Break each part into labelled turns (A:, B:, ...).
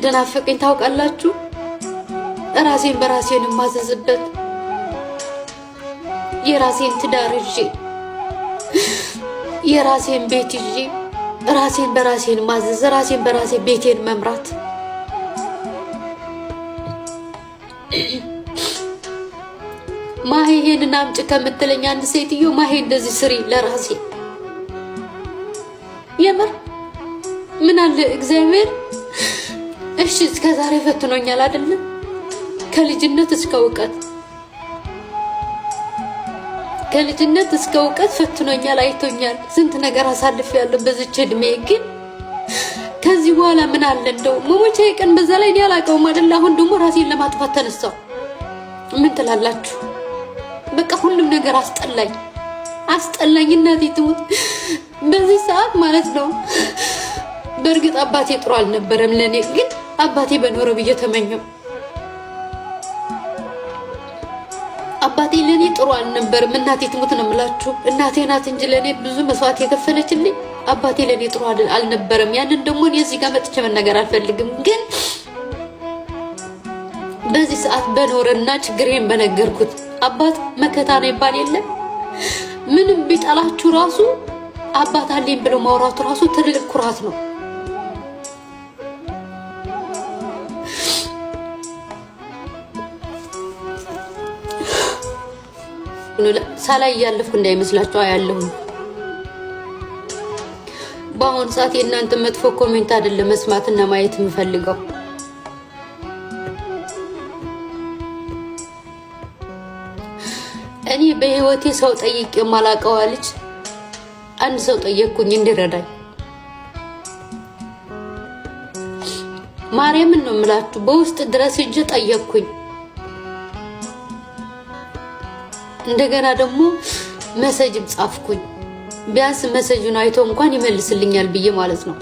A: እንደናፈቀኝ ታውቃላችሁ? ራሴን በራሴን ማዘዝበት የራሴን ትዳር ይዤ የራሴን ቤት ይዤ ራሴን በራሴን ማዘዝ ራሴን በራሴ ቤቴን መምራት ማሄ ይሄንን አምጪ ከምትለኝ አንድ ሴትዮ ማሄ እንደዚህ ስሪ ለራሴ የምር ምን አለ እግዚአብሔር እሺ እስከዛሬ ፈትኖኛል አይደል ከልጅነት እስከ እውቀት ፈትኖኛል አይቶኛል ስንት ነገር አሳልፌያለሁ በዚች እድሜ ግን ከዚህ በኋላ ምን አለ እንደው መሞቻዬ ቀን በዛ ላይ ያላቀው አይደል አሁን ደግሞ ራሴን ለማጥፋት ተነሳው ምን ትላላችሁ በቃ ሁሉም ነገር አስጠላኝ እናቴ ትሙት በዚህ ሰዓት ማለት ነው በእርግጥ አባቴ ጥሩ አልነበረም ለኔ ግን አባቴ በኖረ ብዬ ተመኘው አባቴ ለኔ ጥሩ አልነበረም እናቴ ትሙት ነው የምላችሁ እናቴ ናት እንጂ ለኔ ብዙ መስዋዕት የከፈለችልኝ አባቴ ለኔ ጥሩ አልነበረም ያንን ደግሞ እኔ እዚህ ጋር መጥቼ መናገር አልፈልግም ግን በዚህ ሰዓት በኖረና ችግሬን በነገርኩት አባት መከታ ነው ይባል የለም ምንም ቢጣላችሁ ራሱ አባት አለኝ ብሎ ማውራቱ ራሱ ትልቅ ኩራት ነው ሳላይ ያለፍኩ እንዳይመስላችሁ አያለሁ በአሁን ሰዓት የእናንተ መጥፎ ኮሜንት አይደለም መስማትና ማየት የምፈልገው እኔ በህይወቴ ሰው ጠይቄ ማላቀው ልጅ አንድ ሰው ጠየቅኩኝ እንዲረዳኝ ማርያምን ነው የምላችሁ በውስጥ ድረስ እጅ ጠየቅኩኝ እንደገና ደግሞ መሰጅም ጻፍኩኝ ቢያንስ መሰጁን አይቶ እንኳን ይመልስልኛል ብዬ ማለት ነው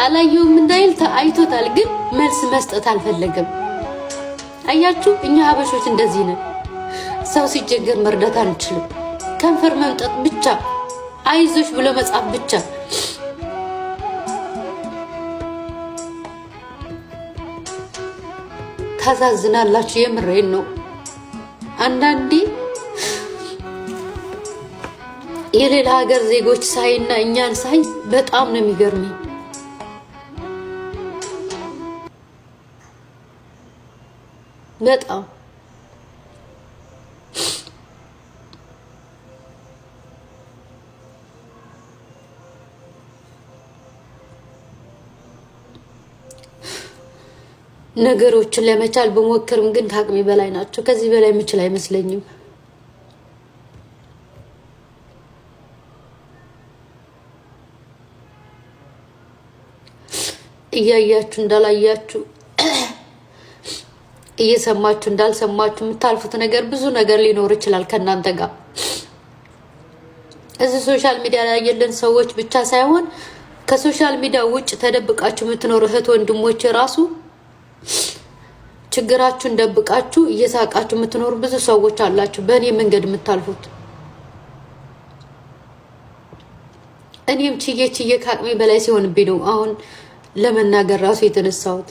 A: አላየውም እንዳይል አይቶታል ግን መልስ መስጠት አልፈለገም አያችሁ እኛ ሀበሾች እንደዚህ ነን ሰው ሲጀገር መርዳት አንችልም ከንፈር መምጠጥ ብቻ አይዞሽ ብሎ መጻፍ ብቻ ታዛዝናላችሁ የምሬን ነው አንዳንዴ የሌላ ሀገር ዜጎች ሳይና እኛን ሳይ በጣም ነው የሚገርመኝ በጣም ነገሮችን ለመቻል በመወከርም ግን ታቅሚ በላይ ናቸው ከዚህ በላይ ምችል አይመስለኝም እያያችሁ እንዳላያችሁ እየሰማችሁ እንዳልሰማችሁ የምታልፉት ነገር ብዙ ነገር ሊኖር ይችላል ከናንተ ጋር እዚህ ሶሻል ሚዲያ ላይ ያለን ሰዎች ብቻ ሳይሆን ከሶሻል ሚዲያ ውጭ ተደብቃችሁ የምትኖሩ እህት ወንድሞች ራሱ ችግራችሁን ደብቃችሁ እየሳቃችሁ የምትኖሩ ብዙ ሰዎች አላችሁ በእኔ መንገድ የምታልፉት እኔም ችዬ ካቅሜ በላይ ሲሆንብኝ ነው አሁን ለመናገር ራሱ የተነሳሁት